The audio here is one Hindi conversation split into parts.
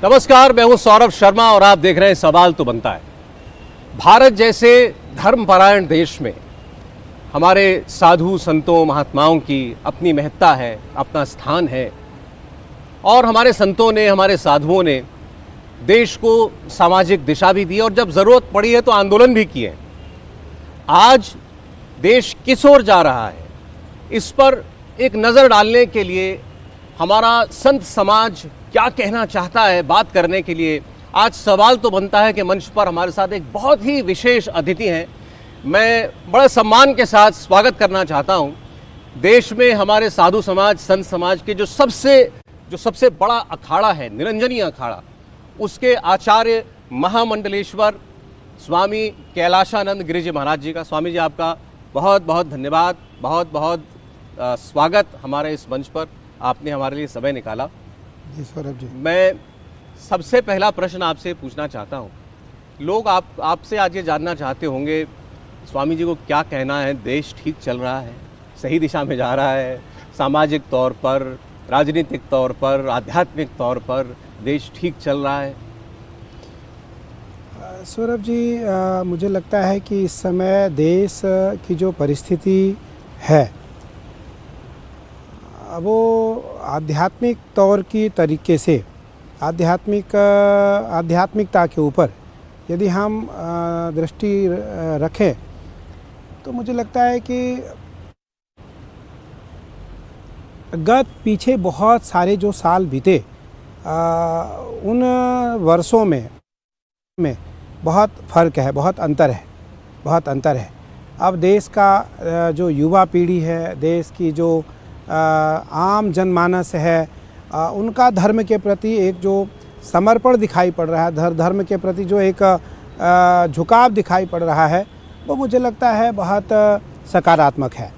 नमस्कार, मैं हूं सौरभ शर्मा और आप देख रहे हैं सवाल तो बनता है। भारत जैसे धर्मपरायण देश में हमारे साधु संतों महात्माओं की अपनी महत्ता है, अपना स्थान है और हमारे संतों ने, हमारे साधुओं ने देश को सामाजिक दिशा भी दी और जब ज़रूरत पड़ी है तो आंदोलन भी किए। आज देश किस ओर जा रहा है, इस पर एक नज़र डालने के लिए हमारा संत समाज क्या कहना चाहता है, बात करने के लिए आज सवाल तो बनता है कि मंच पर हमारे साथ एक बहुत ही विशेष अतिथि हैं। मैं बड़े सम्मान के साथ स्वागत करना चाहता हूं। देश में हमारे साधु समाज, संत समाज के जो सबसे बड़ा अखाड़ा है, निरंजनी अखाड़ा, उसके आचार्य महामंडलेश्वर स्वामी कैलाशानंद गिरि जी महाराज जी का। स्वामी जी, आपका बहुत बहुत धन्यवाद, बहुत बहुत स्वागत हमारे इस मंच पर। आपने हमारे लिए समय निकाला। जी सौरभ जी, मैं सबसे पहला प्रश्न आपसे पूछना चाहता हूँ। लोग आपसे आज ये जानना चाहते होंगे स्वामी जी को क्या कहना है, देश ठीक चल रहा है, सही दिशा में जा रहा है, सामाजिक तौर पर, राजनीतिक तौर पर, आध्यात्मिक तौर पर देश ठीक चल रहा है? सौरभ जी, मुझे लगता है कि इस समय देश की जो परिस्थिति है वो आध्यात्मिक तौर की तरीके से आध्यात्मिकता के ऊपर यदि हम दृष्टि रखें तो मुझे लगता है कि पीछे बहुत सारे जो साल बीते उन वर्षों में बहुत फ़र्क है, बहुत अंतर है। अब देश का जो युवा पीढ़ी है, देश की जो आम जनमानस है, उनका धर्म के प्रति एक जो समर्पण दिखाई पड़ रहा है, धर्म के प्रति जो एक झुकाव दिखाई पड़ रहा है, वो मुझे लगता है बहुत सकारात्मक है।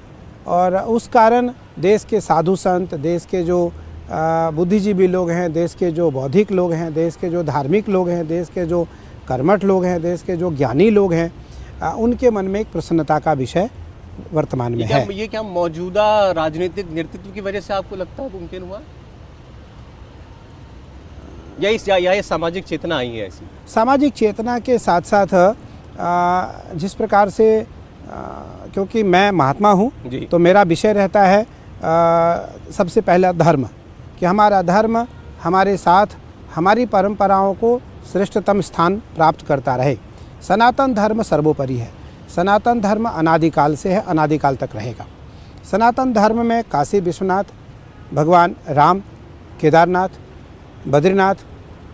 और उस कारण देश के साधु संत, देश के जो बुद्धिजीवी लोग हैं, देश के जो बौद्धिक लोग हैं, देश के जो धार्मिक लोग हैं, देश के जो कर्मठ लोग हैं, देश के जो ज्ञानी लोग हैं, उनके मन में एक प्रसन्नता का विषय वर्तमान में है। ये क्या मौजूदा राजनीतिक नेतृत्व की वजह से आपको लगता है मुमकिन हुआ, या ये सामाजिक चेतना आई है? ऐसी सामाजिक चेतना के साथ साथ जिस प्रकार से क्योंकि मैं महात्मा हूँ तो मेरा विषय रहता है सबसे पहला धर्म, कि हमारा धर्म हमारे साथ हमारी परंपराओं को श्रेष्ठतम स्थान प्राप्त करता रहे। सनातन धर्म सर्वोपरि है। सनातन धर्म अनादिकाल से है, अनादिकाल तक रहेगा। सनातन धर्म में काशी विश्वनाथ, भगवान राम, केदारनाथ, बद्रीनाथ,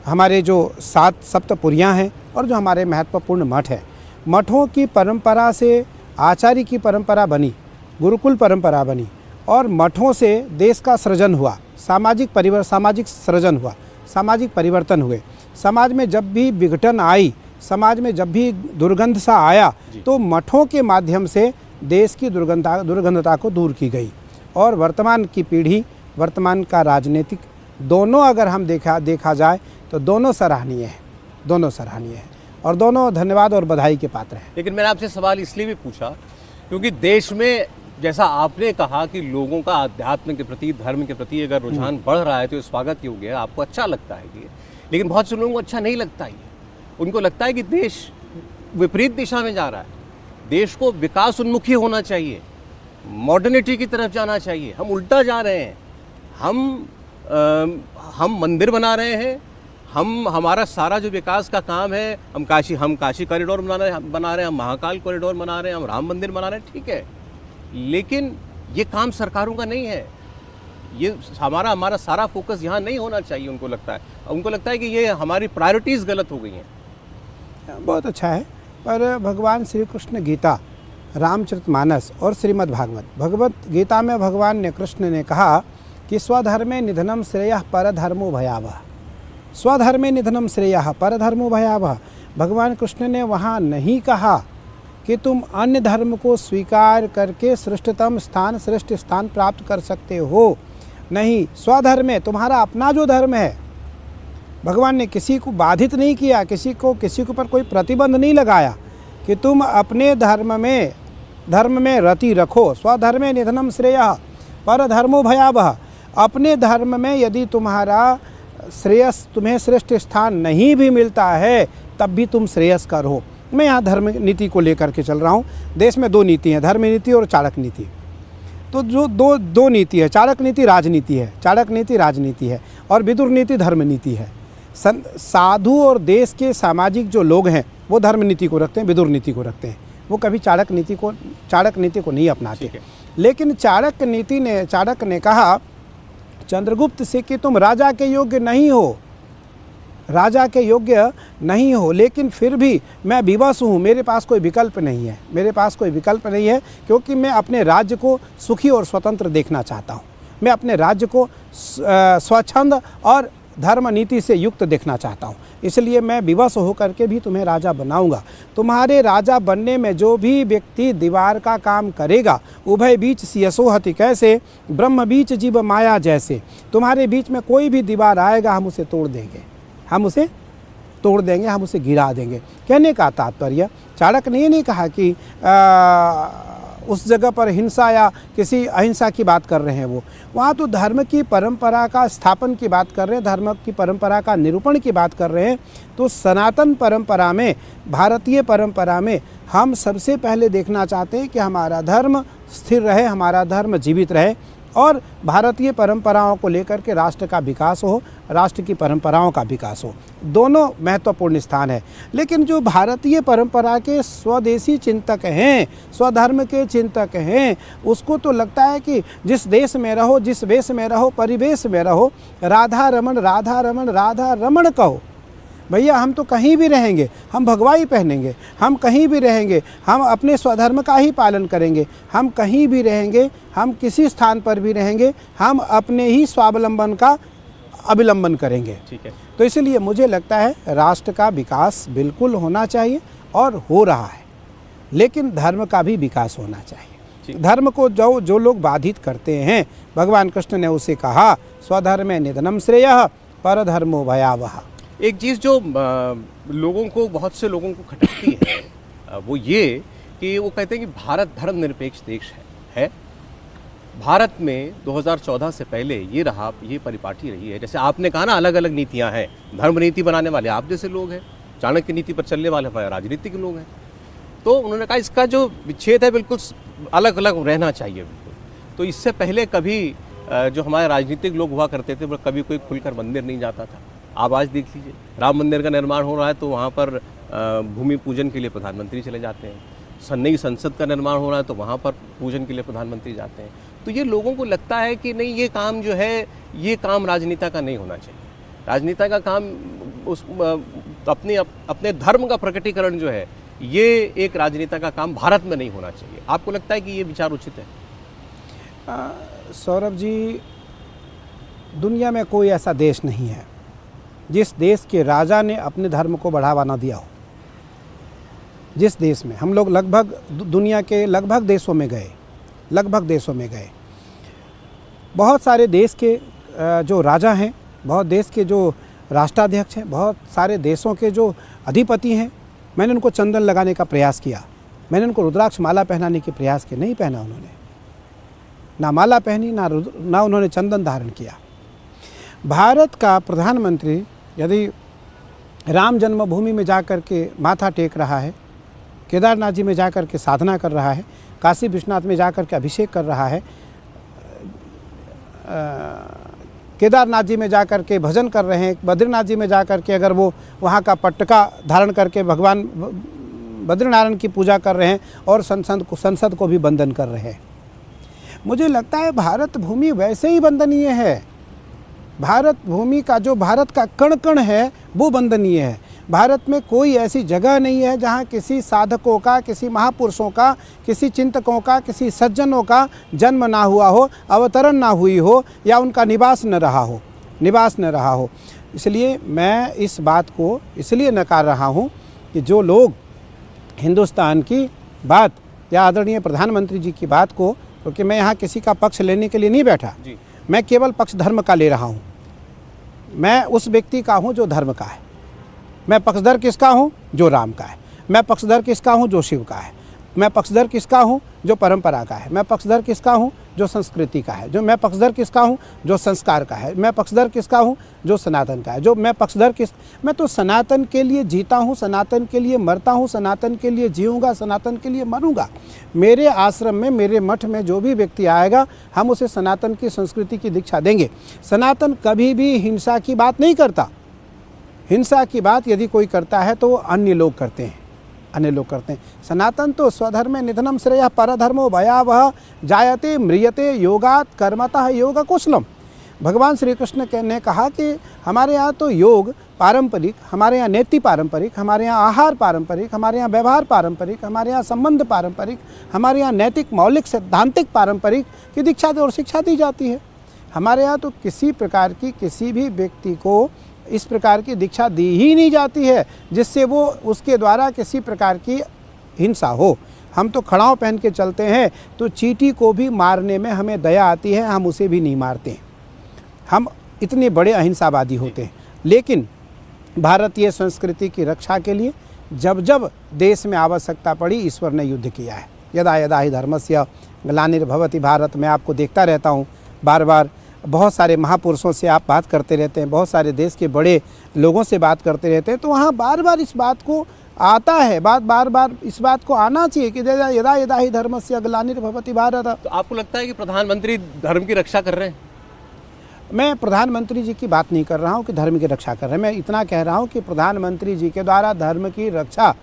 हमारे जो 7 सप्तपुरियाँ हैं और जो हमारे महत्वपूर्ण मठ है, मठों की परंपरा से आचार्य की परंपरा बनी, गुरुकुल परंपरा बनी और मठों से देश का सृजन हुआ, सामाजिक सृजन हुआ, सामाजिक परिवर्तन हुए। समाज में जब भी विघटन आई, समाज में जब भी दुर्गंध सा आया तो मठों के माध्यम से देश की दुर्गंधता को दूर की गई। और वर्तमान की पीढ़ी, वर्तमान का राजनीतिक, दोनों अगर हम देखा जाए तो दोनों सराहनीय है और दोनों धन्यवाद और बधाई के पात्र हैं। लेकिन मैंने आपसे सवाल इसलिए भी पूछा क्योंकि देश में, जैसा आपने कहा कि लोगों का आध्यात्म के प्रति, धर्म के प्रति अगर रुझान बढ़ रहा है तो ये स्वागत योग्य है, आपको अच्छा लगता है ये। लेकिन बहुत से लोगों को अच्छा नहीं लगता ये। उनको लगता है कि देश विपरीत दिशा में जा रहा है, देश को विकास उन्मुखी होना चाहिए, मॉडर्निटी की तरफ जाना चाहिए। हम उल्टा जा रहे हैं। हम मंदिर बना रहे हैं, हमारा सारा जो विकास का काम है, हम काशी कॉरिडोर बना रहे हैं, हम महाकाल कॉरिडोर बना रहे हैं, हम राम मंदिर बना रहे हैं, ठीक है। लेकिन ये काम सरकारों का नहीं है। ये हमारा सारा फोकस यहाँ नहीं होना चाहिए। उनको लगता है कि ये हमारी प्रायोरिटीज़ गलत हो गई हैं। बहुत अच्छा है, पर भगवान श्री कृष्ण गीता, रामचरितमानस और श्रीमद् भागवत, भगवत गीता में भगवान ने, कृष्ण ने कहा कि स्वधर्मे निधनम श्रेयः परधर्मो भयावह। स्वधर्मे निधनम श्रेयः परधर्मो भयावह। भगवान कृष्ण ने वहाँ नहीं कहा कि तुम अन्य धर्म को स्वीकार करके श्रेष्ठ स्थान प्राप्त कर सकते हो। नहीं, स्वधर्मे, तुम्हारा अपना जो धर्म है, भगवान ने किसी को बाधित नहीं किया, किसी के ऊपर कोई प्रतिबंध नहीं लगाया कि तुम अपने धर्म में रति रखो। स्वधर्मे निधनम श्रेयः परधर्मो भयावह। अपने धर्म में यदि तुम्हारा श्रेयस तुम्हें श्रेष्ठ स्थान नहीं भी मिलता है तब भी तुम श्रेयस्कर हो। मैं यहाँ धर्म नीति को लेकर के चल रहा हूँ। देश में दो नीति हैं, धर्म नीति और चाणक्य नीति। तो जो दो नीति है, चाणक्य नीति राजनीति है, चाणक्य नीति राजनीति है और विदुर नीति धर्म नीति है। साधु और देश के सामाजिक जो लोग हैं वो धर्म नीति को रखते हैं, विदुर नीति को रखते हैं। वो कभी चाणक्य नीति को नहीं अपनाते। लेकिन चाणक्य ने कहा चंद्रगुप्त से कि तुम राजा के योग्य नहीं हो, राजा के योग्य नहीं हो, लेकिन फिर भी मैं विवश हूँ, मेरे पास कोई विकल्प नहीं है, मेरे पास कोई विकल्प नहीं है, क्योंकि मैं अपने राज्य को सुखी और स्वतंत्र देखना चाहता हूँ। मैं अपने राज्य को स्वच्छंद और धर्म नीति से युक्त देखना चाहता हूँ, इसलिए मैं विवश होकर के भी तुम्हें राजा बनाऊंगा। तुम्हारे राजा बनने में जो भी व्यक्ति दीवार का काम करेगा, उभय बीच सियसोहति कैसे, ब्रह्म बीच जीव माया जैसे। तुम्हारे बीच में कोई भी दीवार आएगा हम उसे तोड़ देंगे, हम उसे तोड़ देंगे, हम उसे गिरा देंगे। कहने का तात्पर्य, चाणक्य ने ये नहीं कहा कि उस जगह पर हिंसा या किसी अहिंसा की बात कर रहे हैं। वो वहाँ तो धर्म की परंपरा का स्थापन की बात कर रहे हैं, धर्म की परंपरा का निरूपण की बात कर रहे हैं। तो सनातन परंपरा में, भारतीय परंपरा में हम सबसे पहले देखना चाहते हैं कि हमारा धर्म स्थिर रहे, हमारा धर्म जीवित रहे और भारतीय परंपराओं को लेकर के राष्ट्र का विकास हो, राष्ट्र की परंपराओं का विकास हो। दोनों महत्वपूर्ण स्थान है। लेकिन जो भारतीय परंपरा के स्वदेशी चिंतक हैं, स्वधर्म के चिंतक हैं, उसको तो लगता है कि जिस देश में रहो, जिस वेश में रहो, परिवेश में रहो, राधा रमण राधा रमण राधा रमण कहो। भैया हम तो कहीं भी रहेंगे, हम भगवाई पहनेंगे, हम कहीं भी रहेंगे, हम अपने स्वधर्म का ही पालन करेंगे, हम कहीं भी रहेंगे, हम किसी स्थान पर भी रहेंगे, हम अपने ही स्वावलंबन का अवलंबन करेंगे। ठीक है। तो इसलिए मुझे लगता है राष्ट्र का विकास बिल्कुल होना चाहिए और हो रहा है, लेकिन धर्म का भी विकास होना चाहिए। धर्म को जो लोग बाधित करते हैं, भगवान कृष्ण ने उसे कहा स्वधर्मे निधनम श्रेयः परधर्मो भयावह। एक चीज़ जो लोगों को, बहुत से लोगों को खटकती है वो ये कि वो कहते हैं कि भारत धर्मनिरपेक्ष देश है। भारत में 2014 से पहले ये परिपाटी रही है। जैसे आपने कहा ना, अलग अलग नीतियां हैं, धर्म नीति बनाने वाले आप जैसे लोग हैं, चाणक्य नीति पर चलने वाले राजनीतिक लोग हैं। तो उन्होंने कहा इसका जो विच्छेद है बिल्कुल अलग अलग रहना चाहिए बिल्कुल। तो इससे पहले कभी जो हमारे राजनीतिक लोग हुआ करते थे, कभी कोई खुलकर मंदिर नहीं जाता था। आप आज देख लीजिए, राम मंदिर का निर्माण हो रहा है तो वहाँ पर भूमि पूजन के लिए प्रधानमंत्री चले जाते हैं। नई संसद का निर्माण हो रहा है तो वहाँ पर पूजन के लिए प्रधानमंत्री जाते हैं। तो ये लोगों को लगता है कि नहीं, ये काम जो है, ये काम राजनेता का नहीं होना चाहिए। राजनेता का काम उस अपने धर्म का प्रकटीकरण जो है, ये एक राजनेता का काम भारत में नहीं होना चाहिए। आपको लगता है कि ये विचार उचित है? सौरभ जी, दुनिया में कोई ऐसा देश नहीं है जिस देश के राजा ने अपने धर्म को बढ़ावा ना दिया हो। जिस देश में हम लोग लगभग दुनिया के लगभग देशों में गए, बहुत सारे देश के जो राजा हैं, बहुत देश के जो राष्ट्राध्यक्ष हैं, बहुत सारे देशों के जो अधिपति हैं, मैंने उनको चंदन लगाने का प्रयास किया, मैंने उनको रुद्राक्ष माला पहनाने के प्रयास किए, नहीं पहना उन्होंने, ना माला पहनी, ना उन्होंने चंदन धारण किया। भारत का प्रधानमंत्री यदि राम जन्मभूमि में जाकर के माथा टेक रहा है, केदारनाथ जी में जाकर के साधना कर रहा है, काशी विश्वनाथ में जाकर के अभिषेक कर रहा है, केदारनाथ जी में जाकर के भजन कर रहे हैं, बद्रीनाथ जी में जाकर के अगर वो वहाँ का पटका धारण करके भगवान बद्रीनारायण की पूजा कर रहे हैं और संसद को भी वंदन कर रहे हैं। मुझे लगता है भारत भूमि वैसे ही वंदनीय है। भारत भूमि का जो भारत का कण कण है वो वंदनीय है। भारत में कोई ऐसी जगह नहीं है जहाँ किसी साधकों का, किसी महापुरुषों का, किसी चिंतकों का, किसी सज्जनों का जन्म ना हुआ हो, अवतरण ना हुई हो या उनका निवास न रहा हो। इसलिए मैं इस बात को इसलिए नकार रहा हूँ कि जो लोग हिंदुस्तान की बात या आदरणीय प्रधानमंत्री जी की बात को, क्योंकि मैं यहाँ किसी का पक्ष लेने के लिए नहीं बैठा, मैं केवल पक्ष धर्म का ले रहा हूँ। मैं उस व्यक्ति का हूँ जो धर्म का है। मैं पक्षधर किसका हूँ? जो राम का है। मैं पक्षधर किसका हूँ? जो शिव का है। मैं पक्षधर किसका हूँ? जो परंपरा का है। मैं पक्षधर किसका हूँ? जो जो संस्कृति का है। जो मैं पक्षधर किसका हूँ? जो संस्कार का है। मैं पक्षधर किसका हूँ? जो सनातन का है। जो मैं पक्षधर मैं तो सनातन के लिए जीता हूँ, सनातन के लिए मरता हूँ, सनातन के लिए जीऊँगा, सनातन के लिए मरूँगा। मेरे आश्रम में, मेरे मठ में जो भी व्यक्ति आएगा, हम उसे सनातन की संस्कृति की दीक्षा देंगे। सनातन कभी भी हिंसा की बात नहीं करता। हिंसा की बात यदि कोई करता है तो वो अन्य लोग करते हैं, अन्य लोग करते हैं। सनातन तो स्वधर्मे निधनम श्रेयः परधर्मो भयावह जायते म्रियते योगात कर्मतः योग कुशलम। भगवान श्री कृष्ण ने कहा कि हमारे यहाँ तो योग पारंपरिक, हमारे यहाँ नीति पारंपरिक, हमारे यहाँ आहार पारंपरिक, हमारे यहाँ व्यवहार पारंपरिक, हमारे यहाँ संबंध पारंपरिक, हमारे यहाँ नैतिक मौलिक सैद्धांतिक पारंपरिक की दीक्षा और शिक्षा दी जाती है। हमारे यहाँ तो किसी प्रकार की किसी भी व्यक्ति को इस प्रकार की दीक्षा दी ही नहीं जाती है जिससे वो उसके द्वारा किसी प्रकार की हिंसा हो। हम तो खड़ाऊ पहन के चलते हैं तो चींटी को भी मारने में हमें दया आती है, हम उसे भी नहीं मारते। हम इतने बड़े अहिंसावादी होते हैं। लेकिन भारतीय संस्कृति की रक्षा के लिए जब जब देश में आवश्यकता पड़ी, ईश्वर ने युद्ध किया है। यदा यदा हि धर्मस्य ग्लानिर्भवति भारत। मैं आपको देखता रहता हूँ बार बार, बहुत सारे महापुरुषों से आप बात करते रहते हैं, बहुत सारे देश के बड़े लोगों से बात करते रहते हैं, तो वहाँ बार बार इस बात को आता है, बार बार इस बात को आना चाहिए कि यदा यदा हि धर्मस्य ग्लानिर्भवति भारत। तो आपको लगता है कि प्रधानमंत्री धर्म की रक्षा कर रहे हैं? मैं प्रधानमंत्री जी की बात नहीं कर रहा हूँ कि धर्म की रक्षा कर रहे हैं। मैं इतना कह रहा हूँ कि प्रधानमंत्री जी के द्वारा धर्म की रक्षा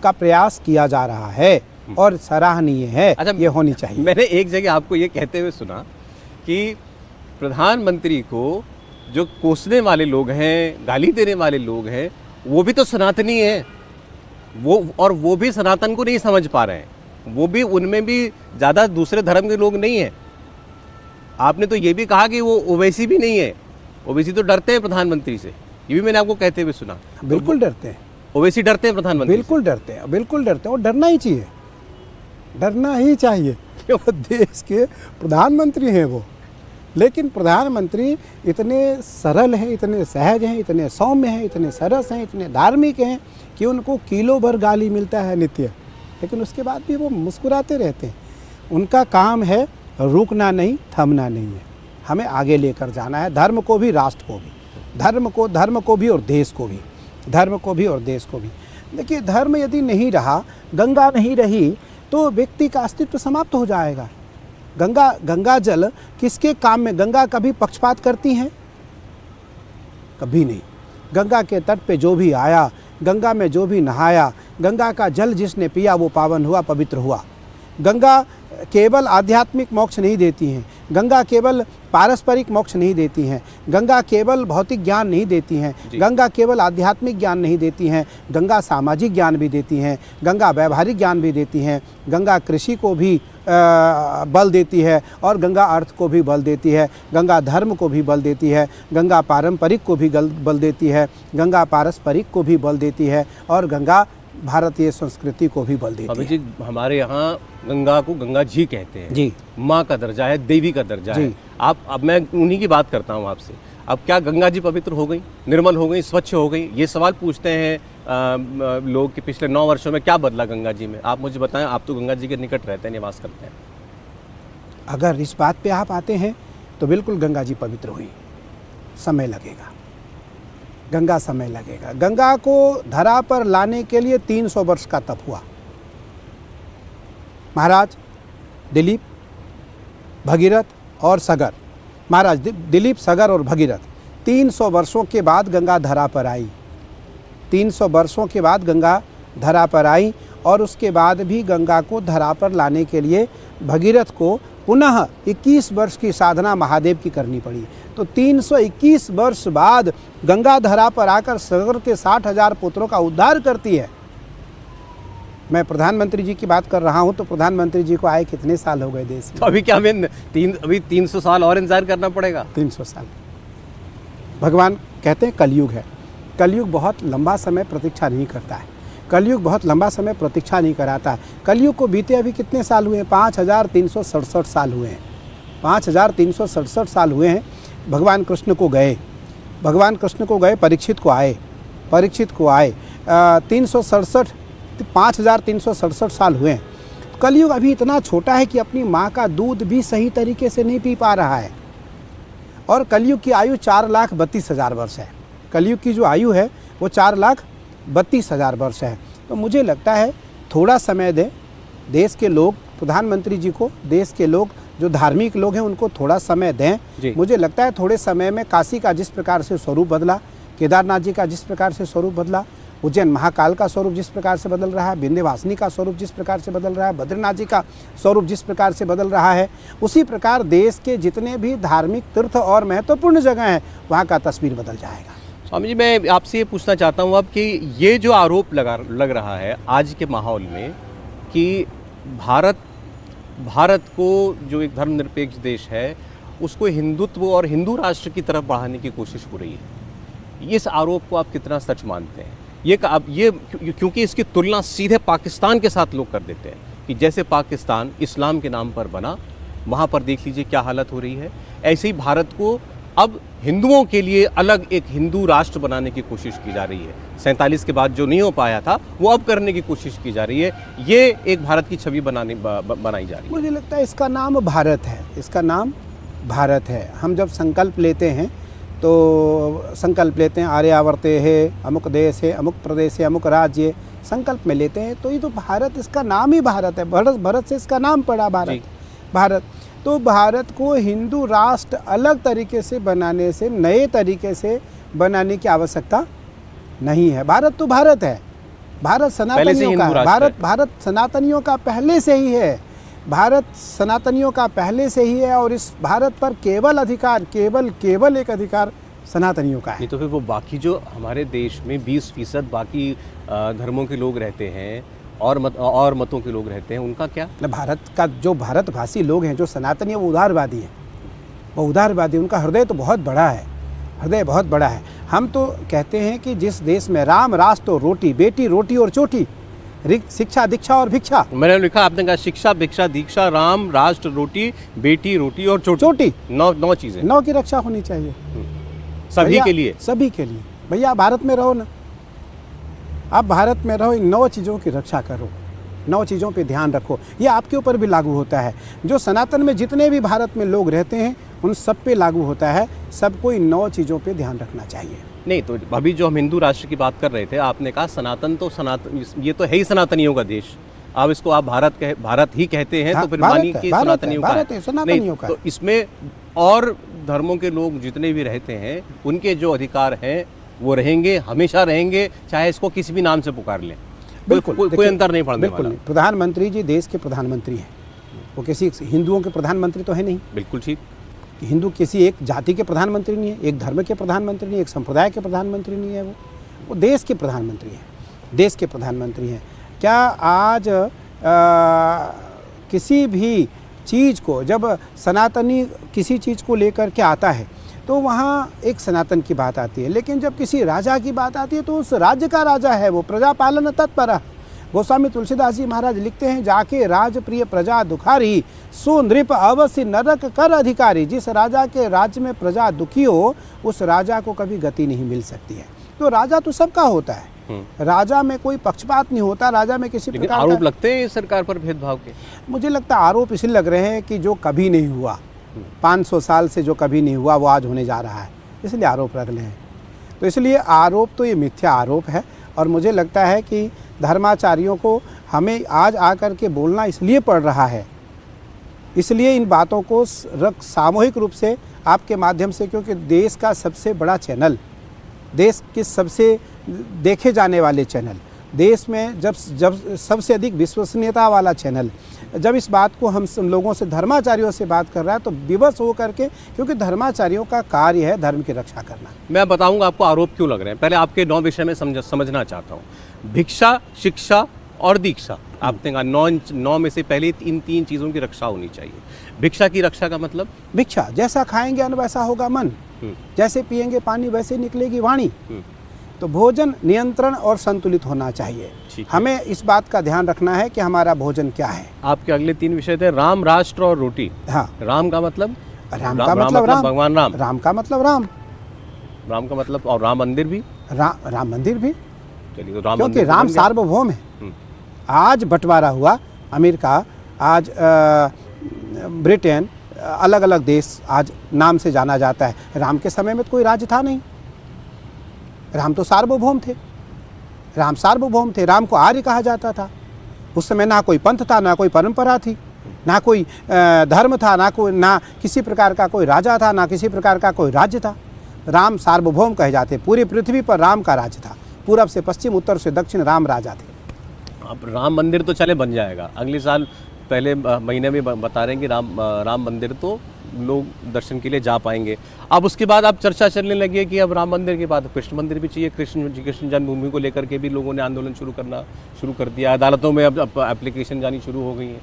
का प्रयास किया जा रहा है और सराहनीय है। अच्छा, ये होनी चाहिए। मैंने एक जगह आपको ये कहते हुए सुना कि प्रधानमंत्री को जो कोसने वाले लोग हैं, गाली देने वाले लोग हैं, वो भी तो सनातनी हैं, वो भी सनातन को नहीं समझ पा रहे हैं। वो भी, उनमें भी ज़्यादा दूसरे धर्म के लोग नहीं हैं। आपने तो ये भी कहा कि वो ओवैसी भी नहीं है। ओवैसी तो डरते हैं प्रधानमंत्री से, ये भी मैंने आपको कहते हुए सुना। बिल्कुल डरते हैं, ओवैसी डरते हैं प्रधानमंत्री? बिल्कुल डरते हैं, बिल्कुल डरते हैं। और डरना ही चाहिए, डरना ही चाहिए। देश के प्रधानमंत्री हैं वो। लेकिन प्रधानमंत्री इतने सरल हैं, इतने सहज हैं, इतने सौम्य हैं, इतने सरस हैं, इतने धार्मिक हैं कि उनको किलो भर गाली मिलता है नित्य, लेकिन उसके बाद भी वो मुस्कुराते रहते हैं। उनका काम है रुकना नहीं, थमना नहीं है, हमें आगे लेकर जाना है। धर्म को भी, राष्ट्र को भी, धर्म को भी और देश को भी, धर्म को भी और देश को भी। देखिए, धर्म यदि नहीं रहा, गंगा नहीं रही, तो व्यक्ति का अस्तित्व समाप्त हो जाएगा। गंगा जल किसके काम में? गंगा कभी पक्षपात करती हैं? कभी नहीं। गंगा के तट पे जो भी आया, गंगा में जो भी नहाया, गंगा का जल जिसने पिया वो पावन हुआ, पवित्र हुआ। गंगा केवल आध्यात्मिक मोक्ष नहीं देती हैं, गंगा केवल पारस्परिक मोक्ष नहीं देती हैं, गंगा केवल भौतिक ज्ञान नहीं देती हैं, गंगा केवल आध्यात्मिक ज्ञान नहीं देती हैं, गंगा सामाजिक ज्ञान भी देती हैं, गंगा व्यवहारिक ज्ञान भी देती हैं, गंगा कृषि को भी बल देती है और गंगा अर्थ को भी बल देती है, गंगा धर्म को भी बल देती है, गंगा पारंपरिक को भी बल देती है, गंगा पारस्परिक को भी बल देती है और गंगा भारतीय संस्कृति को भी बल देती है। जी, हमारे यहाँ गंगा को गंगा जी कहते हैं जी, माँ का दर्जा है, देवी का दर्जा है। अब मैं उन्हीं की बात करता हूँ आपसे। अब क्या गंगा जी पवित्र हो गई, निर्मल हो गई, स्वच्छ हो गई? ये सवाल पूछते हैं लोग कि पिछले 9 वर्षों में क्या बदला गंगा जी में। आप मुझे बताएं, आप तो गंगा जी के निकट रहते हैं, निवास करते हैं। अगर इस बात पे आप आते हैं तो बिल्कुल गंगा जी पवित्र हुई। समय लगेगा, गंगा समय लगेगा। गंगा को धरा पर लाने के लिए 300 वर्ष का तप हुआ। महाराज दिलीप, भगीरथ और सगर, महाराज दिलीप, सगर और भगीरथ, 300 वर्षों के बाद गंगा धरा पर आई। 300 वर्षों के बाद गंगा धरा पर आई और उसके बाद भी गंगा को धरा पर लाने के लिए भगीरथ को पुनः 21 वर्ष की साधना महादेव की करनी पड़ी। तो 321 वर्ष बाद गंगा धरा पर आकर सगर के 60,000 पुत्रों का उद्धार करती है। मैं प्रधानमंत्री जी की बात कर रहा हूं, तो प्रधानमंत्री जी को आए कितने साल हो गए देश में? तो अभी क्या अभी 300 साल और इंतजार करना पड़ेगा? 300 साल। भगवान कहते हैं कलयुग है। कलयुग बहुत लंबा समय प्रतीक्षा नहीं करता है, कलयुग बहुत लंबा समय प्रतीक्षा नहीं कराता है। कलयुग को बीते अभी कितने साल हुए हैं? 5367 साल हुए हैं। 5367 साल हुए हैं। भगवान कृष्ण को गए, परीक्षित को आए, 5367 साल हुए हैं। कलयुग अभी इतना छोटा है कि अपनी माँ का दूध भी सही तरीके से नहीं पी पा रहा है। और कलयुग की आयु 4,32,000 वर्ष है। कलयुग की जो आयु है वो 4,32,000 वर्ष है। तो मुझे लगता है थोड़ा समय दें देश के लोग, प्रधानमंत्री जी को, देश के लोग जो धार्मिक लोग हैं उनको थोड़ा समय दें। मुझे लगता है थोड़े समय में काशी का जिस प्रकार से स्वरूप बदला, केदारनाथ जी का जिस प्रकार से स्वरूप बदला, उज्जैन महाकाल का स्वरूप जिस प्रकार से बदल रहा है, विंध्यवासिनी का स्वरूप जिस प्रकार से बदल रहा है, बद्रीनाथ जी का स्वरूप जिस प्रकार से बदल रहा है, उसी प्रकार देश के जितने भी धार्मिक तीर्थ और महत्वपूर्ण जगह हैं वहाँ का तस्वीर बदल जाएगा। स्वामी जी, मैं आपसे ये पूछना चाहता हूँ अब कि ये जो आरोप लग रहा है आज के माहौल में कि भारत को जो एक धर्मनिरपेक्ष देश है उसको हिंदुत्व और हिंदू राष्ट्र की तरफ बढ़ाने की कोशिश हो रही है, इस आरोप को आप कितना सच मानते हैं? ये क्योंकि इसकी तुलना सीधे पाकिस्तान के साथ लोग कर देते हैं कि जैसे पाकिस्तान इस्लाम के नाम पर बना, वहाँ पर देख लीजिए क्या हालत हो रही है, ऐसे ही भारत को अब हिंदुओं के लिए अलग एक हिंदू राष्ट्र बनाने की कोशिश की जा रही है। 47 के बाद जो नहीं हो पाया था वो अब करने की कोशिश की जा रही है। ये एक भारत की छवि बनाई जा रही है। मुझे लगता है इसका नाम भारत है, इसका नाम भारत है। हम जब संकल्प लेते हैं तो संकल्प लेते हैं आर्यावर्ते है, अमुक देश है, अमुक प्रदेश है, अमुक राज्य, संकल्प में लेते हैं तो ये तो भारत, इसका नाम ही भारत है। भारत से इसका नाम पड़ा भारत। तो भारत को हिंदू राष्ट्र अलग तरीके से बनाने से, नए तरीके से बनाने की आवश्यकता नहीं है। भारत तो भारत है, भारत सनातनियों का है, भारत सनातनियों का पहले से ही है, भारत सनातनियों का पहले से ही है। और इस भारत पर केवल अधिकार, केवल एक अधिकार सनातनियों का है। नहीं तो फिर वो बाकी जो हमारे देश में 20% बाकी धर्मों के लोग रहते हैं और मतों के लोग रहते हैं, उनका क्या? भारत का जो भारतभाषी लोग हैं, जो सनातनी, वो उदारवादी हैं, वो उदारवादी, उनका हृदय तो बहुत बड़ा है, हृदय बहुत बड़ा है। हम तो कहते हैं कि जिस देश में राम राष्ट्र तो रोटी, बेटी रोटी और चोटी, शिक्षा दीक्षा और भिक्षा। मैंने लिखा, आपने कहा शिक्षा भिक्षा दीक्षा राम राष्ट्र रोटी बेटी रोटी और चोटी, 9 चीजें, 9 की रक्षा होनी चाहिए सभी के लिए, सभी के लिए। भैया भारत में रहो ना, आप भारत में रहो, इन 9 चीज़ों की रक्षा करो, 9 चीज़ों पे ध्यान रखो। ये आपके ऊपर भी लागू होता है। जो सनातन में जितने भी भारत में लोग रहते हैं उन सब पे लागू होता है। सबको इन 9 चीज़ों पे ध्यान रखना चाहिए। नहीं तो अभी जो हम हिंदू राष्ट्र की बात कर रहे थे, आपने कहा सनातन, ये तो है ही सनातनियों का देश। अब इसको आप भारत ही कहते हैं तो फिर मानिए कि सनातनियों का। तो इसमें और धर्मों के लोग जितने भी रहते हैं उनके जो अधिकार हैं वो रहेंगे, हमेशा रहेंगे, चाहे इसको किसी भी नाम से पुकार लें। बिल्कुल कोई अंतर नहीं पड़ने वाला। प्रधानमंत्री जी देश के प्रधानमंत्री हैं, वो किसी हिंदुओं के प्रधानमंत्री तो है नहीं। बिल्कुल ठीक। हिंदू किसी एक जाति के प्रधानमंत्री नहीं है, एक धर्म के प्रधानमंत्री नहीं है, एक संप्रदाय के प्रधानमंत्री नहीं है। वो देश के प्रधानमंत्री हैं, देश के प्रधानमंत्री हैं। क्या आज किसी भी चीज़ को, जब सनातनी किसी चीज़ को लेकर के आता है तो वहाँ एक सनातन की बात आती है, लेकिन जब किसी राजा की बात आती है तो उस राज्य का राजा है वो प्रजा पालन तत्पर। गोस्वामी तुलसीदास जी महाराज लिखते हैं, जाके राज प्रिय प्रजा दुखारी, सो नृप अवश्य नरक कर अधिकारी। जिस राजा के राज्य में प्रजा दुखी हो उस राजा को कभी गति नहीं मिल सकती है। तो राजा तो सबका होता है, राजा में कोई पक्षपात नहीं होता, राजा में किसी प्रकार का। आरोप लगते हैं सरकार पर भेदभाव के? मुझे लगता है आरोप इसलिए लग रहे हैं कि जो कभी नहीं हुआ, 500 साल से जो कभी नहीं हुआ वो आज होने जा रहा है, इसलिए आरोप लग रहे हैं। तो इसलिए आरोप तो ये मिथ्या आरोप है। और मुझे लगता है कि धर्माचार्यों को हमें आज आकर के बोलना इसलिए पड़ रहा है, इसलिए इन बातों को सामूहिक रूप से आपके माध्यम से, क्योंकि देश का सबसे बड़ा चैनल, देश के सबसे देखे जाने वाले चैनल, देश में जब सबसे अधिक विश्वसनीयता वाला चैनल, जब इस बात को हम लोगों से, धर्माचार्यों से बात कर रहा है तो विवश हो करके, क्योंकि धर्माचार्यों का कार्य है धर्म की रक्षा करना। मैं बताऊंगा आपको आरोप क्यों लग रहे हैं। पहले आपके 9 विषय में समझना चाहता हूँ। भिक्षा, शिक्षा और दीक्षा, आपने कहा 9 में से पहले इन 3 चीज़ों की रक्षा होनी चाहिए। भिक्षा की रक्षा का मतलब? भिक्षा, जैसा खाएंगे अन्न वैसा होगा मन, जैसे पिएंगे पानी वैसे निकलेगी वाणी। तो भोजन नियंत्रण और संतुलित होना चाहिए। हमें इस बात का ध्यान रखना है कि हमारा भोजन क्या है। आपके अगले 3 विषय थे राम, राष्ट्र और रोटी। हाँ, राम का मतलब? राम का मतलब राम, भगवान राम। राम का मतलब राम, राम का मतलब, और राम मंदिर भी? राम मंदिर भी। चलिए, तो राम, क्योंकि राम सार्वभौम है। आज बंटवारा हुआ, अमेरिका, आज ब्रिटेन, अलग अलग देश आज नाम से जाना जाता है। राम के समय में तो कोई राज्य था नहीं, राम तो सार्वभौम थे, राम सार्वभौम थे, राम को आर्य कहा जाता था। उस समय ना कोई पंथ था, ना कोई परंपरा थी, ना कोई धर्म था, ना किसी प्रकार का कोई राजा था, ना किसी प्रकार का कोई राज्य था। राम सार्वभौम कहे जाते, पूरी पृथ्वी पर राम का राज्य था, पूरब से पश्चिम, उत्तर से दक्षिण राम राजा थे। अब राम मंदिर तो चले बन जाएगा अगले साल, पहले महीने में बता रहे हैं कि राम मंदिर तो लोग दर्शन के लिए जा पाएंगे। अब उसके बाद अब चर्चा चलने लगी है कि अब राम मंदिर के बाद कृष्ण मंदिर भी चाहिए। कृष्ण जन्मभूमि को लेकर के भी लोगों ने आंदोलन शुरू कर दिया। अदालतों में अब एप्लीकेशन जानी शुरू हो गई है।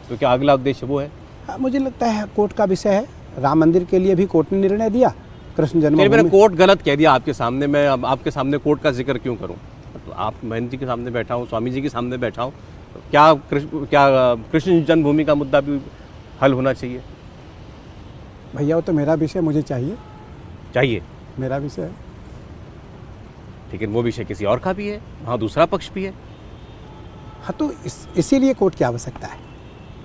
तो क्या अगला उद्देश्य वो है? मुझे लगता है कोर्ट का विषय है। राम मंदिर के लिए भी कोर्ट ने निर्णय दिया, कृष्ण जन्मभूमि। मैंने कोर्ट गलत कह दिया आपके सामने, मैं अब आपके सामने कोर्ट का जिक्र क्यों करूं? आप महंत जी के सामने बैठा हूं, स्वामी जी के सामने बैठा हूं, क्या कृष्ण जन्मभूमि का मुद्दा भी हल होना चाहिए? भैया वो तो मेरा विषय, मुझे चाहिए, मेरा विषय है। लेकिन वो विषय किसी और का भी है, वहाँ दूसरा पक्ष भी है। हाँ, तो इसीलिए कोर्ट की आवश्यकता है।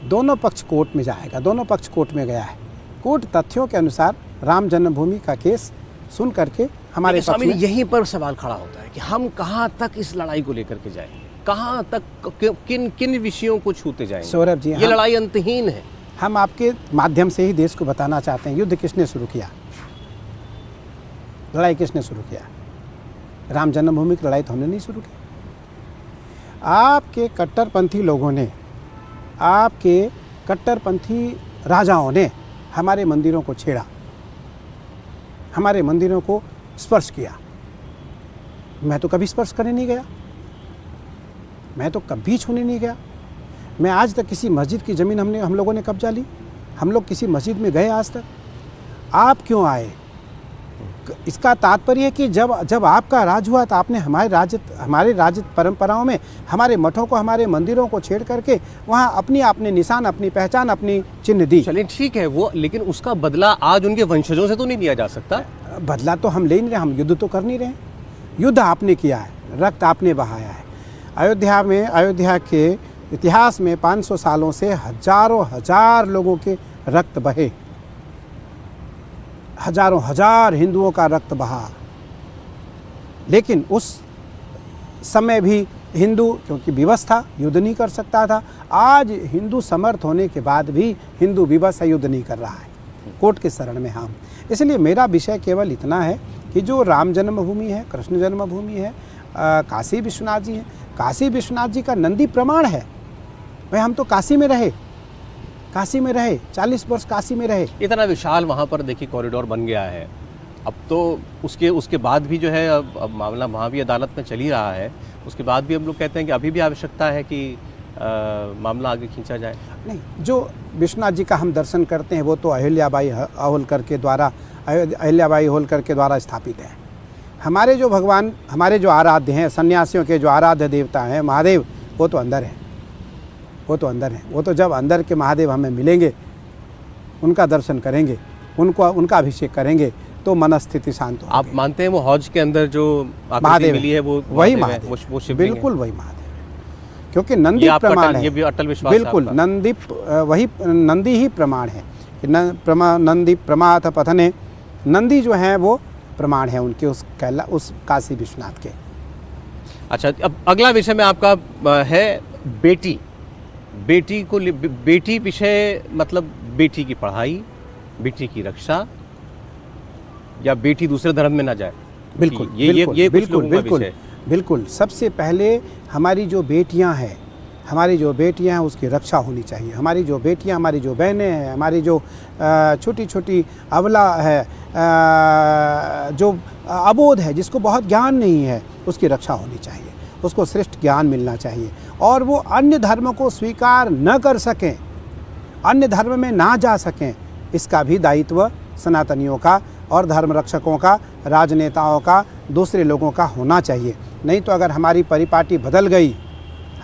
दोनों पक्ष कोर्ट में जाएगा, दोनों पक्ष कोर्ट में गया है। कोर्ट तथ्यों के अनुसार राम जन्मभूमि का केस सुन करके हमारे स्वामी जी, यहीं पर सवाल खड़ा होता है कि हम कहाँ तक इस लड़ाई को लेकर के जाएं, कहाँ तक, किन किन विषयों को छूते जाएंगे? सौरभ जी, ये लड़ाई अंतहीन है। हम आपके माध्यम से ही देश को बताना चाहते हैं, युद्ध किसने शुरू किया, लड़ाई किसने शुरू किया? राम जन्मभूमि की लड़ाई तो हमने नहीं शुरू की। आपके कट्टरपंथी लोगों ने, आपके कट्टरपंथी राजाओं ने हमारे मंदिरों को छेड़ा, हमारे मंदिरों को स्पर्श किया। मैं तो कभी स्पर्श करने नहीं गया, मैं तो कभी छूने नहीं गया। मैं आज तक किसी मस्जिद की ज़मीन हम लोगों ने कब्जा ली? हम लोग किसी मस्जिद में गए आज तक? आप क्यों आए? इसका तात्पर्य है कि जब आपका राज हुआ तो आपने हमारे राज्य परंपराओं में हमारे मठों को, हमारे मंदिरों को छेड़ करके वहाँ अपने निशान, अपनी पहचान, अपनी चिन्ह दी। चलिए ठीक है वो, लेकिन उसका बदला आज उनके वंशजों से तो नहीं लिया जा सकता। बदला तो हम ले नहीं रहे, हम युद्ध तो कर नहीं रहे। युद्ध आपने किया है, रक्त आपने बहाया है। अयोध्या के इतिहास में 500 सालों से हजारों हजार लोगों के रक्त बहे, हजारों हजार हिंदुओं का रक्त बहा। लेकिन उस समय भी हिंदू, क्योंकि विवश था, युद्ध नहीं कर सकता था। आज हिंदू समर्थ होने के बाद भी हिंदू विवश है, युद्ध नहीं कर रहा है, कोर्ट के शरण में हम। इसलिए मेरा विषय केवल इतना है कि जो राम जन्मभूमि है, कृष्ण जन्मभूमि है, काशी विश्वनाथ जी है, काशी विश्वनाथ जी का नंदी प्रमाण है। भाई हम तो काशी में रहे, 40 वर्ष काशी में रहे। इतना विशाल वहाँ पर देखिए कॉरिडोर बन गया है। अब तो उसके बाद भी जो है अब मामला वहाँ भी अदालत में चल ही रहा है। उसके बाद भी हम लोग कहते हैं कि अभी भी आवश्यकता है कि मामला आगे खींचा जाए। नहीं, जो विश्वनाथ जी का हम दर्शन करते हैं वो तो अहिल्याबाई होलकर के द्वारा स्थापित है। हमारे जो भगवान, हमारे जो आराध्य हैं, सन्यासियों के जो आराध्य देवता हैं महादेव, वो तो अंदर हैं, वो तो जब अंदर के महादेव हमें मिलेंगे, उनका दर्शन करेंगे, उनका अभिषेक करेंगे तो मनस्थिति शांत होगी। आप मानते हैं वो हौज के अंदर जो महादेव मिली है वो वही महादेव, वो शिवलिंग बिल्कुल वही महादेव, क्योंकि नंदी प्रमाण है। ये भी अटल विश्वास बिल्कुल नंदी ही प्रमाण है कि नंदी प्रमाथ पथने, नंदी जो है वो प्रमाण है उनके उस काशी विश्वनाथ के। अच्छा, अब अगला विषय में आपका है बेटी विषय, मतलब बेटी की पढ़ाई, बेटी की रक्षा, या बेटी दूसरे धर्म में ना जाए। बिल्कुल, ये बिल्कुल। सबसे पहले हमारी जो बेटियां हैं, उसकी रक्षा होनी चाहिए। हमारी जो बेटियां, हमारी जो बहनें हैं, हमारी जो छोटी छोटी अबला है, जो अबोध है, जिसको बहुत ज्ञान नहीं है, उसकी रक्षा होनी चाहिए, उसको श्रेष्ठ ज्ञान मिलना चाहिए। और वो अन्य धर्म को स्वीकार न कर सकें, अन्य धर्म में ना जा सकें, इसका भी दायित्व सनातनियों का और धर्म रक्षकों का, राजनेताओं का, दूसरे लोगों का होना चाहिए। नहीं तो अगर हमारी परिपाटी बदल गई,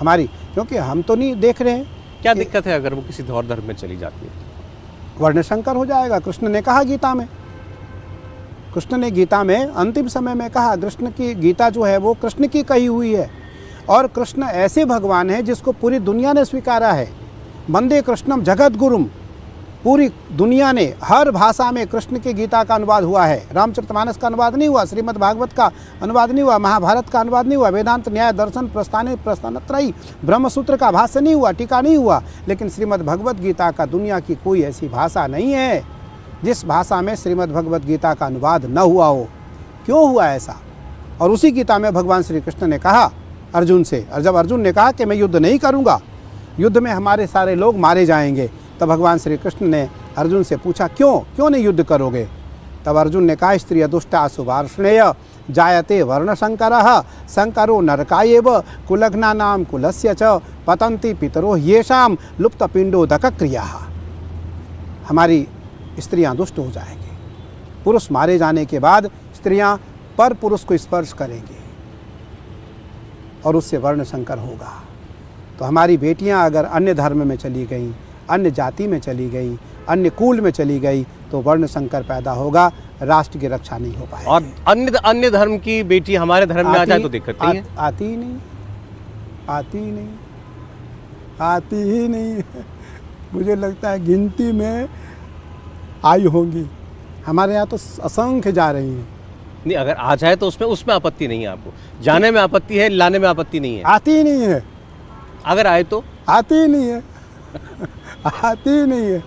क्योंकि हम तो नहीं देख रहे हैं। क्या दिक्कत है अगर वो किसी और धर्म में चली जाती है? वर्णशंकर हो जाएगा। कृष्ण ने कहा गीता में अंतिम समय में कहा, कृष्ण की गीता जो है वो कृष्ण की कही हुई है। और कृष्ण ऐसे भगवान हैं जिसको पूरी दुनिया ने स्वीकारा है। वंदे कृष्णम जगत गुरुम, पूरी दुनिया ने, हर भाषा में कृष्ण की गीता का अनुवाद हुआ है। रामचरितमानस का अनुवाद नहीं हुआ, श्रीमद् भागवत का अनुवाद नहीं हुआ, महाभारत का अनुवाद नहीं हुआ, वेदांत न्याय दर्शन प्रस्थानत्रयी ब्रह्मसूत्र का भाष्य नहीं हुआ, टीका नहीं हुआ। लेकिन श्रीमद् भगवत गीता का दुनिया की कोई ऐसी भाषा नहीं है जिस भाषा में श्रीमद् भगवत गीता का अनुवाद न हुआ हो। क्यों हुआ ऐसा? और उसी गीता में भगवान श्री कृष्ण ने कहा अर्जुन से, और जब अर्जुन ने कहा कि मैं युद्ध नहीं करूँगा, युद्ध में हमारे सारे लोग मारे जाएंगे, तब भगवान श्री कृष्ण ने अर्जुन से पूछा क्यों नहीं युद्ध करोगे? तब अर्जुन ने कहा स्त्रिय दुष्टा सुवार्ष्णेय जायते वर्णशंकरः शंकरो नरकायेव कुलग्ना नाम कुलस्य च पतंती पितरो येषाम लुप्तपिंडोदक क्रियाः। हमारी स्त्रियां दुष्ट हो जाएंगी, पुरुष मारे जाने के बाद स्त्रियां पर पुरुष को स्पर्श करेंगी और उससे वर्ण संकर होगा। तो हमारी बेटियां अगर अन्य धर्म में चली गई, अन्य जाति में चली गई, अन्य कुल में चली गई, तो वर्ण संकर पैदा होगा, राष्ट्र की रक्षा नहीं हो पाएगी। और अन्य धर्म की बेटी हमारे धर्म में आ जाए तो दिक्कत नहीं है? आती ही नहीं। मुझे लगता है गिनती में आई होंगी, हमारे यहाँ तो असंख्य जा रही हैं। नहीं, अगर आ जाए तो उसमें आपत्ति नहीं है आपको, जाने में आपत्ति है, लाने में आपत्ति नहीं है। आती ही नहीं है। अगर आए तो आती ही नहीं है। आती ही नहीं है,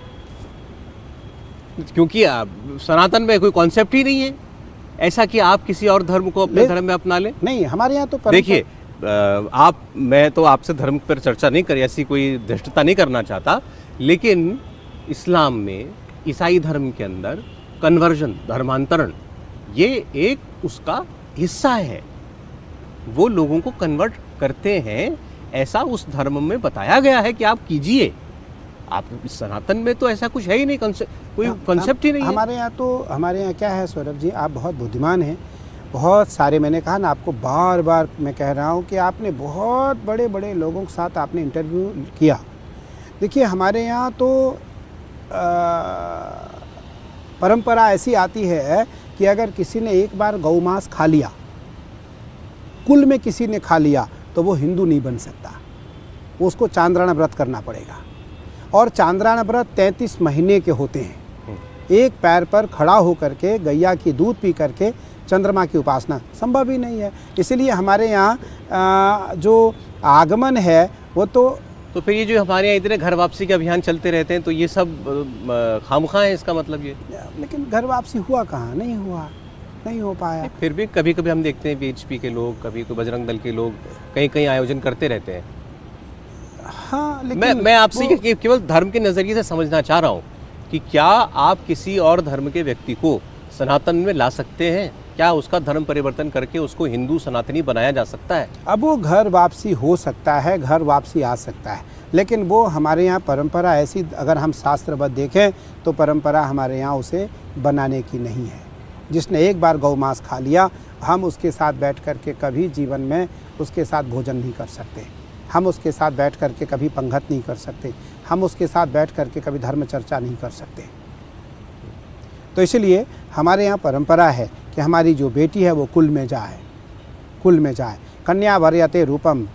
क्योंकि सनातन में कोई कॉन्सेप्ट ही नहीं है ऐसा कि आप किसी और धर्म को अपने धर्म में अपना लें। नहीं, हमारे यहाँ तो देखिए, मैं तो आपसे धर्म पर चर्चा नहीं करी, ऐसी कोई धृष्टता नहीं करना चाहता, लेकिन इस्लाम में, ईसाई धर्म के अंदर कन्वर्जन, धर्मांतरण, ये एक उसका हिस्सा है। वो लोगों को कन्वर्ट करते हैं, ऐसा उस धर्म में बताया गया है कि आप कीजिए। आप सनातन में तो ऐसा कुछ है ही नहीं, कोई कॉन्सेप्ट ही नहीं है। हमारे यहाँ क्या है सौरभ जी, आप बहुत बुद्धिमान हैं, बहुत सारे, मैंने कहा ना आपको, बार बार मैं कह रहा हूँ कि आपने बहुत बड़े बड़े लोगों के साथ आपने इंटरव्यू किया। देखिए, हमारे यहाँ तो परंपरा ऐसी आती है कि अगर किसी ने एक बार गौ मांस खा लिया, कुल में किसी ने खा लिया, तो वो हिंदू नहीं बन सकता, उसको चांद्रायण व्रत करना पड़ेगा। और चांद्रायण व्रत 33 महीने के होते हैं। एक पैर पर खड़ा होकर के गैया की दूध पी करके चंद्रमा की उपासना संभव ही नहीं है। इसलिए हमारे यहाँ जो आगमन है वो तो फिर ये जो हमारे यहाँ इतने घर वापसी के अभियान चलते रहते हैं, तो ये सब खामखा है, इसका मतलब ये। लेकिन घर वापसी हुआ कहाँ? नहीं हुआ, नहीं हो पाया। फिर भी कभी कभी हम देखते हैं बीएचपी के लोग, कभी कोई बजरंग दल के लोग कहीं कहीं आयोजन करते रहते हैं। हाँ, लेकिन मैं आपसे केवल धर्म के नज़रिए से समझना चाह रहा हूँ कि क्या आप किसी और धर्म के व्यक्ति को सनातन में ला सकते हैं? क्या उसका धर्म परिवर्तन करके उसको हिंदू सनातनी बनाया जा सकता है? अब वो घर वापसी हो सकता है, घर वापसी आ सकता है, लेकिन वो हमारे यहाँ परंपरा ऐसी, अगर हम शास्त्रबद्ध देखें तो परंपरा हमारे यहाँ उसे बनाने की नहीं है। जिसने एक बार गौ मांस खा लिया, हम उसके साथ बैठ कर के कभी जीवन में उसके साथ भोजन नहीं कर सकते, हम उसके साथ बैठ कर के कभी पंगत नहीं कर सकते, हम उसके साथ बैठ कर के कभी धर्म चर्चा नहीं कर सकते। तो इसलिए हमारे यहाँ परंपरा है कि हमारी जो बेटी है वो कुल में जाए, कुल में जाए। कन्या वर्यते रूपम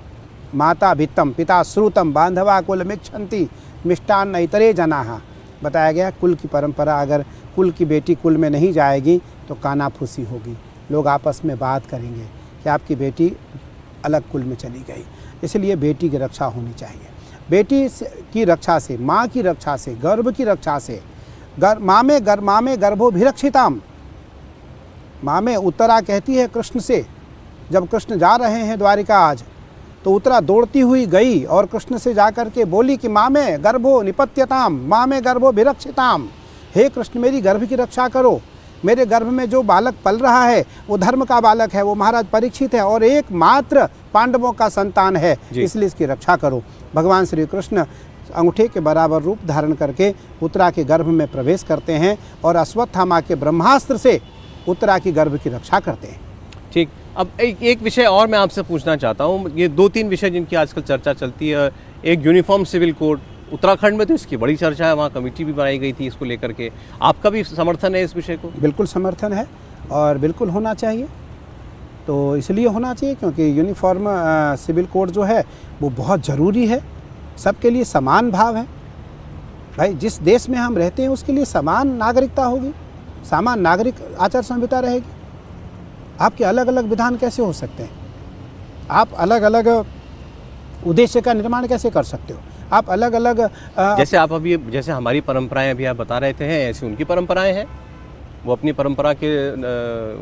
माता भित्तम पिता श्रुतम बांधवा कुल मिच्छन्ति मिष्टान्न इतरे जनाः। बताया गया कुल की परंपरा, अगर कुल की बेटी कुल में नहीं जाएगी तो कानाफूसी होगी, लोग आपस में बात करेंगे कि आपकी बेटी अलग कुल में चली गई। इसलिए बेटी की रक्षा होनी चाहिए। बेटी की रक्षा से, माँ की रक्षा से, गर्भ की रक्षा से, माँ में गर्भोभिरक्षिताम, माँ में उत्तरा कहती है कृष्ण से, जब कृष्ण जा रहे हैं द्वारिका आज, तो उत्तरा दौड़ती हुई गई और कृष्ण से जाकर के बोली कि माँ में गर्भो निपत्यताम, माँ में गर्भोभिरक्षिताम, हे कृष्ण मेरी गर्भ की रक्षा करो, मेरे गर्भ में जो बालक पल रहा है वो धर्म का बालक है, वो महाराज परीक्षित है और एकमात्र पांडवों का संतान है, इसलिए इसकी रक्षा करो। भगवान श्री कृष्ण अंगूठे के बराबर रूप धारण करके उत्तरा के गर्भ में प्रवेश करते हैं और अश्वत्थामा के ब्रह्मास्त्र से उत्तरा की गर्भ की रक्षा करते हैं। ठीक, अब एक विषय और मैं आपसे पूछना चाहता हूँ। ये 2-3 विषय जिनकी आजकल चर्चा चलती है, एक यूनिफॉर्म सिविल कोड, उत्तराखंड में तो इसकी बड़ी चर्चा है, वहाँ कमेटी भी बनाई गई थी इसको लेकर के, आपका भी समर्थन है इस विषय को? बिल्कुल समर्थन है और बिल्कुल होना चाहिए। तो इसलिए होना चाहिए क्योंकि यूनिफॉर्म सिविल कोड जो है वो बहुत ज़रूरी है, सबके लिए समान भाव है। भाई जिस देश में हम रहते हैं उसके लिए समान नागरिकता होगी, समान नागरिक आचार संहिता रहेगी। आपके अलग अलग विधान कैसे हो सकते हैं? आप अलग अलग उद्देश्य का निर्माण कैसे कर सकते हो? आप अलग अलग जैसे आप अभी जैसे हमारी परंपराएं अभी आप बता रहे थे हैं, ऐसी उनकी परंपराएं हैं, वो अपनी परंपरा के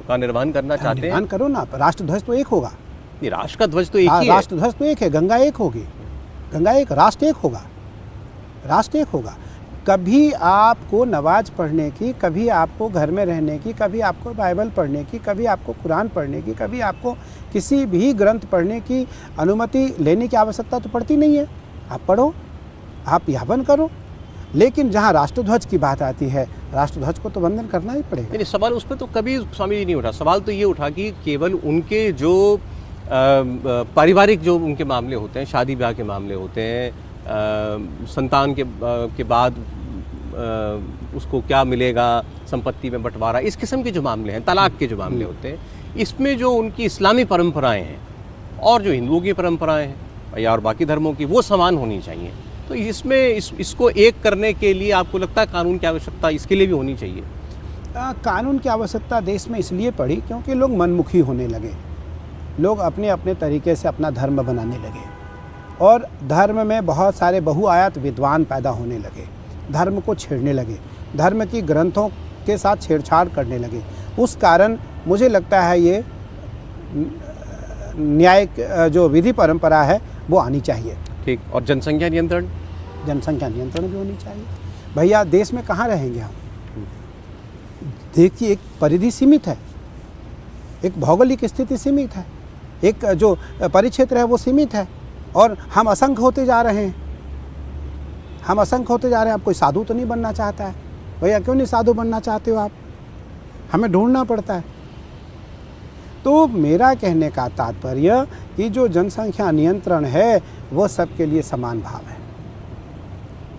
का निर्वहन करना चाहते हैं। निर्माण करो ना, राष्ट्र ध्वज तो एक होगा। ये राष्ट्र का ध्वज तो एक ही है। राष्ट्र ध्वज तो एक है, गंगा एक होगी, गंगा एक, राष्ट्र एक होगा, राष्ट्र एक होगा। कभी आपको नमाज पढ़ने की, कभी आपको घर में रहने की, कभी आपको बाइबल पढ़ने की, कभी आपको कुरान पढ़ने की, कभी आपको किसी भी ग्रंथ पढ़ने की अनुमति लेने की आवश्यकता तो पड़ती नहीं है। आप पढ़ो, आप यापन करो, लेकिन जहाँ राष्ट्रध्वज की बात आती है, राष्ट्रध्वज को तो वंदन करना ही पड़ेगा। नहीं, सवाल उस पर तो कभी स्वामी जी नहीं उठा। सवाल तो ये उठा कि केवल उनके जो पारिवारिक जो उनके मामले होते हैं, शादी ब्याह के मामले होते हैं, संतान के बाद उसको क्या मिलेगा, संपत्ति में बंटवारा, इस किस्म के जो मामले हैं, तलाक के जो मामले होते हैं, इसमें जो उनकी इस्लामी परंपराएं हैं और जो हिंदुओं की परंपराएं हैं या और बाकी धर्मों की, वो समान होनी चाहिए। तो इसमें इसको एक करने के लिए आपको लगता है कानून की आवश्यकता इसके लिए भी होनी चाहिए? कानून की आवश्यकता देश में इसलिए पड़ी क्योंकि लोग मनमुखी होने लगे, लोग अपने अपने तरीके से अपना धर्म बनाने लगे और धर्म में बहुत सारे बहुआयात विद्वान पैदा होने लगे, धर्म को छेड़ने लगे, धर्म की ग्रंथों के साथ छेड़छाड़ करने लगे। उस कारण मुझे लगता है ये न्यायिक जो विधि परंपरा है वो आनी चाहिए। ठीक। और जनसंख्या नियंत्रण? जनसंख्या नियंत्रण भी होनी चाहिए। भैया देश में कहाँ रहेंगे हम? देखिए, एक परिधि सीमित है, एक भौगोलिक स्थिति सीमित है, एक जो परिक्षेत्र है वो सीमित है और हम असंख्य होते जा रहे हैं, हम असंख्य होते जा रहे हैं। आप कोई साधु तो नहीं बनना चाहता है? भैया क्यों नहीं साधु बनना चाहते हो आप? हमें ढूंढना पड़ता है। तो मेरा कहने का तात्पर्य कि जो जनसंख्या नियंत्रण है वो सबके लिए समान भाव है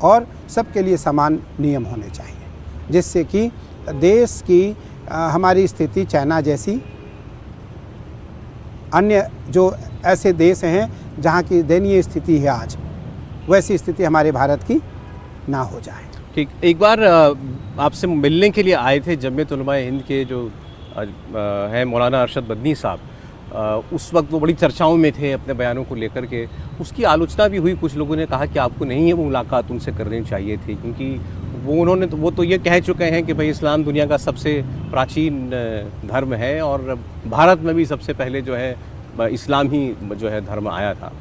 और सबके लिए समान नियम होने चाहिए, जिससे कि देश की हमारी स्थिति चाइना जैसी, अन्य जो ऐसे देश हैं जहाँ की दयनीय स्थिति है आज, वैसी स्थिति हमारे भारत की ना हो जाए। ठीक। एक बार आपसे मिलने के लिए आए थे जमीयत उलमा हिंद के जो हैं मौलाना अरशद मदनी साहब, उस वक्त वो बड़ी चर्चाओं में थे अपने बयानों को लेकर के। उसकी आलोचना भी हुई, कुछ लोगों ने कहा कि आपको नहीं है वो मुलाकात उनसे करनी चाहिए थी, क्योंकि वो तो ये कह चुके हैं कि भाई इस्लाम दुनिया का सबसे प्राचीन धर्म है और भारत में भी सबसे पहले जो है इस्लाम ही जो है धर्म आया था।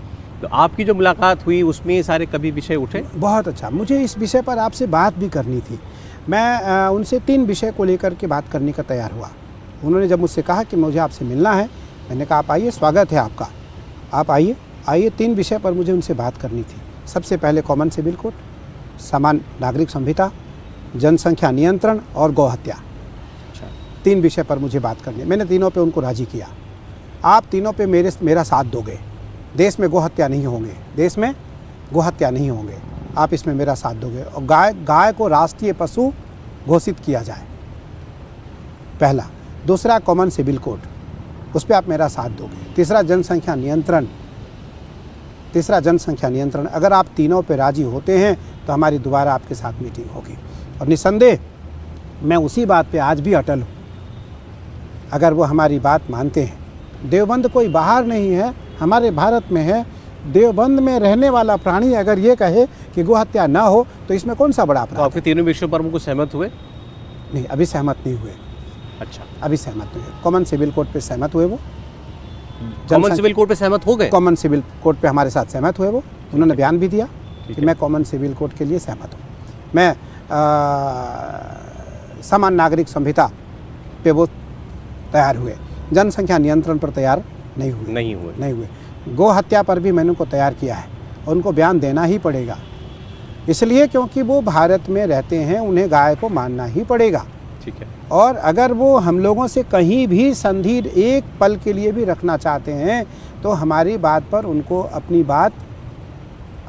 तो आपकी जो मुलाकात हुई उसमें ये सारे कभी विषय उठे? बहुत अच्छा, मुझे इस विषय पर आपसे बात भी करनी थी। मैं उनसे 3 विषय को लेकर के बात करने का तैयार हुआ। उन्होंने जब मुझसे कहा कि मुझे आपसे मिलना है, मैंने कहा आप आइए, स्वागत है आपका, आप आइए। 3 विषय पर मुझे उनसे बात करनी थी। सबसे पहले कॉमन सिविल कोड, समान नागरिक संहिता, जनसंख्या नियंत्रण और गौ हत्या। 3 विषय पर मुझे बात करनी है। मैंने तीनों पे उनको राजी किया। आप तीनों पे मेरा साथ दोगे। देश में गौ हत्या नहीं होंगे, देश में गौ हत्या नहीं होंगे, आप इसमें मेरा साथ दोगे। और गाय को राष्ट्रीय पशु घोषित किया जाए, पहला। दूसरा कॉमन सिविल कोड, उस पर आप मेरा साथ दोगे। तीसरा जनसंख्या नियंत्रण। अगर आप तीनों पे राजी होते हैं तो हमारी दोबारा आपके साथ मीटिंग होगी। और निसंदेह मैं उसी बात पे आज भी अटल हूँ, अगर वो हमारी बात मानते हैं। देवबंद कोई बाहर नहीं है, हमारे भारत में है। देवबंद में रहने वाला प्राणी अगर ये कहे कि गौ हत्या ना हो तो इसमें कौन सा बड़ा अपराध? तो आपके तीनों विषयों पर वो सहमत हुए? नहीं, अभी सहमत नहीं हुए। अच्छा, अभी सहमत नहीं हुए। कॉमन सिविल कोड पे सहमत हुए वो। कॉमन सिविल कोड पे सहमत हो गए? कॉमन सिविल कोड पे हमारे साथ सहमत हुए वो। उन्होंने बयान भी दिया कि मैं कॉमन सिविल कोड के लिए सहमत हूँ। मैं समान नागरिक संहिता पे वो तैयार हुए। जनसंख्या नियंत्रण पर तैयार नहीं हुए। गौ हत्या पर भी मैंने उनको तैयार किया है और उनको बयान देना ही पड़ेगा, इसलिए क्योंकि वो भारत में रहते हैं, उन्हें गाय को मानना ही पड़ेगा। ठीक है। और अगर वो हम लोगों से कहीं भी संधि एक पल के लिए भी रखना चाहते हैं तो हमारी बात पर उनको अपनी बात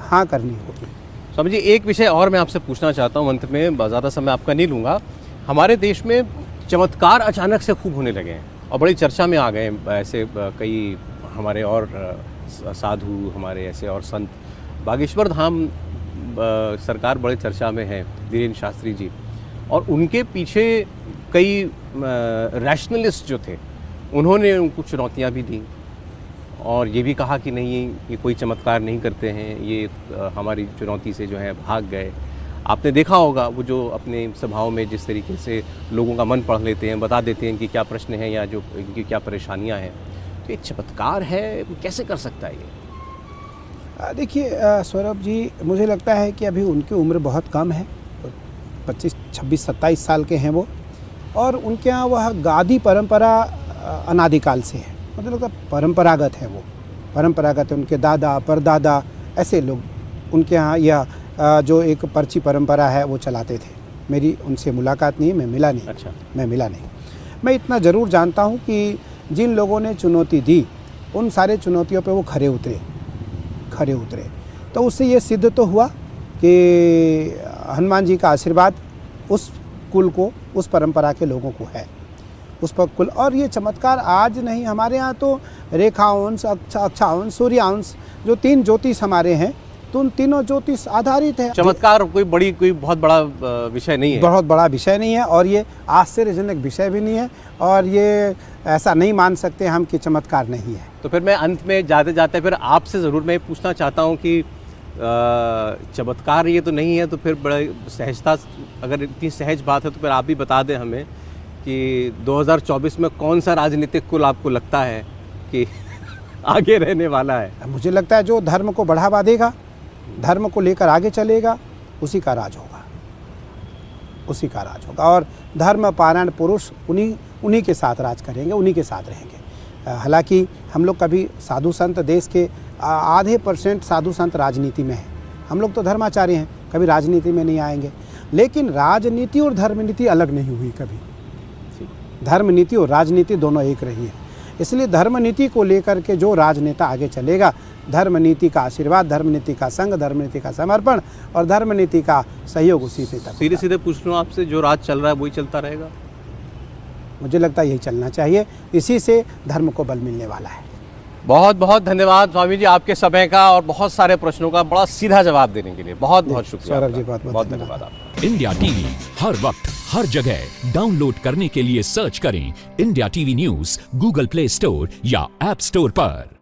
हाँ करनी होगी। स्वामी जी, एक विषय और मैं आपसे पूछना चाहता हूँ, अंत में ज़्यादा समय आपका नहीं लूँगा। हमारे देश में चमत्कार अचानक से खूब होने लगे हैं। और बड़ी चर्चा में आ गए ऐसे कई हमारे और साधु, हमारे ऐसे और संत। बागेश्वर धाम सरकार बड़े चर्चा में है, धीरेन्द्र शास्त्री जी, और उनके पीछे कई रैशनलिस्ट जो थे उन्होंने उनको चुनौतियाँ भी दी और ये भी कहा कि नहीं, ये कोई चमत्कार नहीं करते हैं, ये हमारी चुनौती से जो है भाग गए। आपने देखा होगा वो जो अपने सभाओं में जिस तरीके से लोगों का मन पढ़ लेते हैं, बता देते हैं कि क्या प्रश्न है या जो इनकी क्या परेशानियां हैं। तो ये चमत्कार है, कैसे कर सकता है ये? देखिए सौरभ जी, मुझे लगता है कि अभी उनकी उम्र बहुत कम है, 25, 26, 27 साल के हैं वो, और उनके यहाँ वह गादी परंपरा अनादिकाल से है। मतलब लगता है परंपरागत है, वो परंपरागत है। उनके दादा परदादा ऐसे लोग उनके यहाँ यह जो एक पर्ची परंपरा है वो चलाते थे। मेरी उनसे मुलाकात नहीं है, मैं मिला नहीं। अच्छा। मैं मिला नहीं। मैं इतना ज़रूर जानता हूँ कि जिन लोगों ने चुनौती दी उन सारे चुनौतियों पे वो खरे उतरे। तो उससे ये सिद्ध तो हुआ कि हनुमान जी का आशीर्वाद उस कुल को, उस परंपरा के लोगों को है, उस पर कुल। और ये चमत्कार आज नहीं, हमारे यहाँ तो रेखांश, अक्षांश, सूर्यांश, जो 3 ज्योतिष हमारे हैं, तो उन तीनों ज्योतिष आधारित है। चमत्कार कोई बहुत बड़ा विषय नहीं है, बहुत बड़ा विषय नहीं है, और ये आश्चर्यजनक विषय भी नहीं है, और ये ऐसा नहीं मान सकते हम कि चमत्कार नहीं है। तो फिर मैं अंत में जाते फिर आपसे ज़रूर मैं पूछना चाहता हूँ कि चमत्कार ये तो नहीं है, तो फिर बड़े सहजता, अगर इतनी सहज बात है तो फिर आप भी बता दें हमें कि 2024 में कौन सा राजनीतिक कुल आपको लगता है कि आगे रहने वाला है? मुझे लगता है जो धर्म को बढ़ावा देगा, धर्म को लेकर आगे चलेगा, उसी का राज होगा, उसी का राज होगा। और धर्म पारायण पुरुष उन्हीं के साथ राज करेंगे, उन्हीं के साथ रहेंगे। हालांकि हम लोग कभी साधु संत, देश के आधे % साधु संत राजनीति में हैं, हम लोग तो धर्माचार्य हैं, कभी राजनीति में नहीं आएंगे। लेकिन राजनीति और धर्मनीति अलग नहीं हुई कभी। धर्मनीति और राजनीति दोनों एक रही है। इसलिए धर्मनीति को लेकर के जो राजनेता आगे चलेगा, धर्मनीति का आशीर्वाद, धर्मनीति का संग, धर्मनीति का समर्पण और धर्मनीति का सहयोग उसी से तक। सीधे पूछ लूँ आपसे, जो राज चल रहा है वही चलता रहेगा? मुझे लगता है यही चलना चाहिए, इसी से धर्म को बल मिलने वाला है। बहुत बहुत धन्यवाद स्वामी जी आपके समय का और बहुत सारे प्रश्नों का बड़ा सीधा जवाब देने के लिए। बहुत बहुत शुक्रिया सौरभ जी, बहुत धन्यवाद आपका। इंडिया टीवी हर वक्त हर जगह डाउनलोड करने के लिए सर्च करें India TV news Google play store या ऐप स्टोर पर।